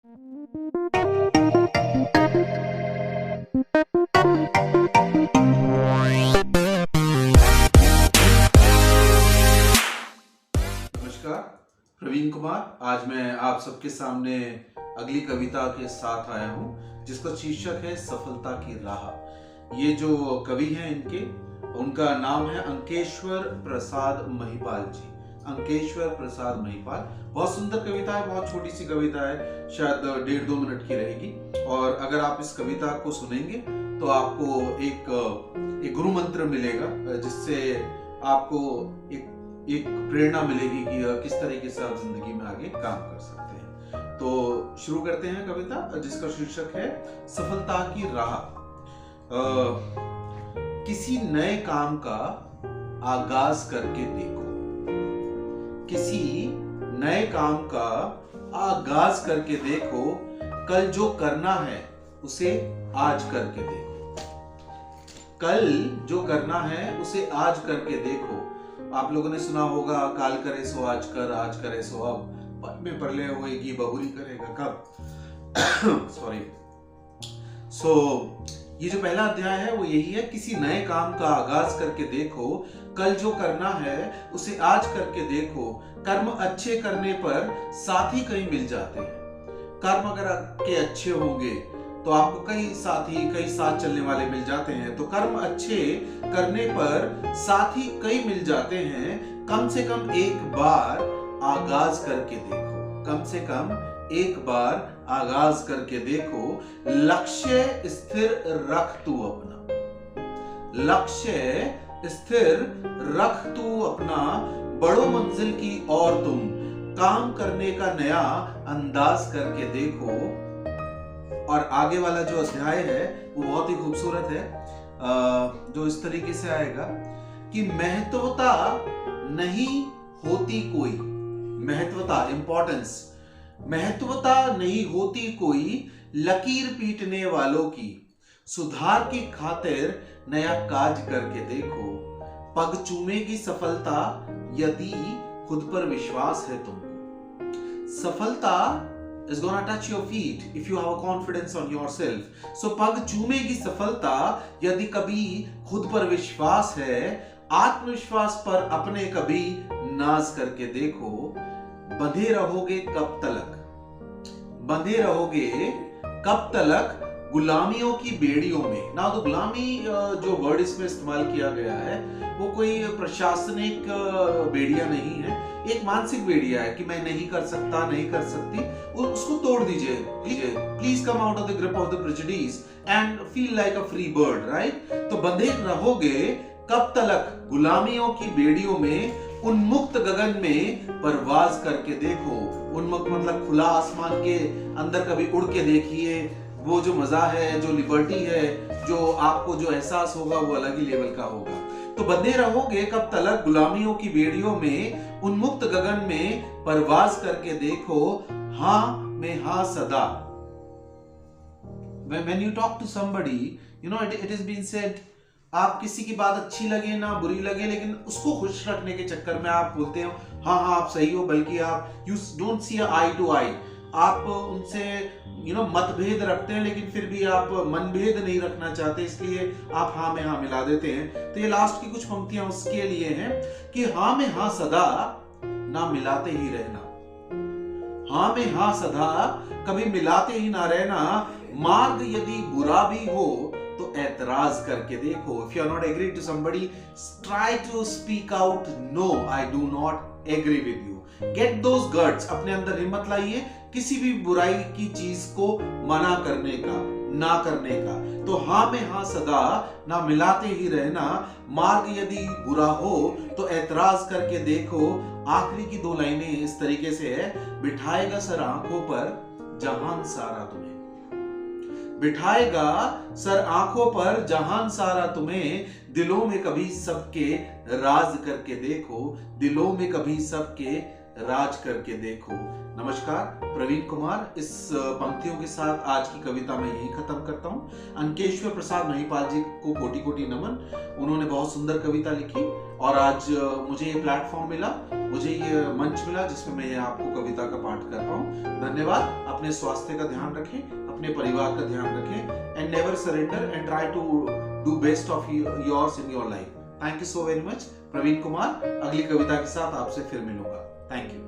नमस्कार, प्रवीण कुमार। आज मैं आप सबके सामने अगली कविता के साथ आया हूँ जिसका शीर्षक है सफलता की राह। ये जो कवि हैं उनका नाम है अंकेश्वर प्रसाद महिपाल जी। अंकेश्वर प्रसाद महिपाल। बहुत सुंदर कविता है, बहुत छोटी सी कविता है, शायद 1.5-2 मिनट की रहेगी। और अगर आप इस कविता को सुनेंगे तो आपको एक गुरु मंत्र मिलेगा जिससे आपको एक प्रेरणा मिलेगी कि किस तरीके से आप जिंदगी में आगे काम कर सकते हैं। तो शुरू करते हैं कविता जिसका शीर्षक है सफलता की राह। किसी नए काम का आगाज करके देखो। किसी नए काम का आगाज करके देखो। कल जो करना है उसे आज करके देखो। कल जो करना है उसे आज करके देखो। आप लोगों ने सुना होगा, काल करे सो आज कर, आज करे सो अब, पद में परले होएगी बहुरी करेगा कब। सॉरी। ये जो पहला अध्याय है वो यही है, किसी नए काम का आगाज करके देखो। कल जो करना है उसे आज करके देखो। कर्म अच्छे करने पर साथी कहीं मिल जाते हैं। कर्म अगर आपके अच्छे होंगे तो आपको कई साथ चलने वाले मिल जाते हैं। तो कर्म अच्छे करने पर साथी कई मिल जाते हैं। कम से कम एक बार आगाज करके देखो। कम से कम एक बार आगाज करके देखो। लक्ष्य स्थिर रख तू अपना। लक्ष्य स्थिर रख तू अपना। बड़ो मंजिल की और तुम काम करने का नया अंदाज करके देखो। और आगे वाला जो अध्याय है वो बहुत ही खूबसूरत है, जो इस तरीके से आएगा कि महत्वता नहीं होती कोई। महत्वता, इंपॉर्टेंस, महत्वता नहीं होती कोई लकीर पीटने वालों की। सुधार की खातिर नया काज करके देखो। पग चूमेगी सफलता यदि खुद पर विश्वास है तुमको। सफलता is gonna touch your feet if you have a confidence on yourself. So पग चूमेगी सफलता यदि कभी खुद पर विश्वास है। आत्मविश्वास पर अपने कभी नाज करके देखो। बंधे रहोगे कब तलक। बंधे रहोगे कब तलक गुलामियों की बेड़ियों में। ना तो गुलामी जो वर्ड इसमें इस्तेमाल किया गया है वो कोई प्रशासनिक बेड़िया नहीं है, एक मानसिक बेड़िया है कि मैं नहीं कर सकता, नहीं कर सकती। उसको तोड़ दीजिए। Please come out of the grip of the prejudice and feel like a free bird, right. तो बंधे रहोगे कब तलक गुलामियों की बेड़ियों में। उन्मुक्त गगन में परवाज करके देखो। उन्मुक्त मतलब खुला आसमान के अंदर कभी उड़ के देखिए। वो जो मजा है, जो लिबर्टी है, जो आपको जो एहसास होगा वो अलग ही लेवल का होगा। तो बंधे रहोगे कब तलक गुलामियों की बेड़ियों में। उन्मुक्त गगन में परवाज करके देखो। हाँ में हाँ सदा। When you talk to somebody, you know it is been said, आप किसी की बात अच्छी लगे ना बुरी लगे, लेकिन उसको खुश रखने के चक्कर में आप बोलते हो हाँ आप सही हो, बल्कि आप you don't see eye to eye। आप उनसे मतभेद रखते हैं, लेकिन फिर भी आप मनभेद नहीं रखना चाहते, इसलिए आप हाँ में हाँ मिला देते हैं। तो ये लास्ट की कुछ पंक्तियां उसके लिए हैं कि हाँ में हाँ सदा ना मिलाते ही रहना। हाँ में हाँ सदा कभी मिलाते ही ना रहना। मार्ग यदि बुरा भी हो तो ऐतराज करके देखो। If you are not agreeing to somebody, try to speak out, no, I do not agree with you. Get those guts, अपने अंदर हिम्मत लाइए किसी भी बुराई की चीज को मना करने का, ना करने का। तो हाँ में हाँ सदा ना मिलाते ही रहना। मार्ग यदि बुरा हो तो ऐतराज करके देखो। आखिरी की 2 लाइनें इस तरीके से है, बिठाएगा सर आंखों पर जहान सारा तुम्हें। बिठाएगा सर आंखों पर जहान सारा तुम्हें। दिलों में कभी सबके राज करके देखो। दिलों में कभी सबके राज करके देखो। नमस्कार, प्रवीण कुमार। इस पंक्तियों के साथ आज की कविता मैं यही खत्म करता हूँ। अंकेश्वर प्रसाद महिपाल जी को कोटि कोटि नमन। उन्होंने बहुत सुंदर कविता लिखी और आज मुझे ये प्लेटफॉर्म मिला, मुझे ये मंच मिला जिसमें मैं आपको कविता का पाठ कर रहा हूँ। धन्यवाद। अपने स्वास्थ्य का ध्यान रखें, अपने परिवार का ध्यान रखें, and never surrender and try to do best of yours in your life. Thank you so very much. Praveen Kumar, अगली कविता के साथ आपसे फिर मिलूंगा। Thank you.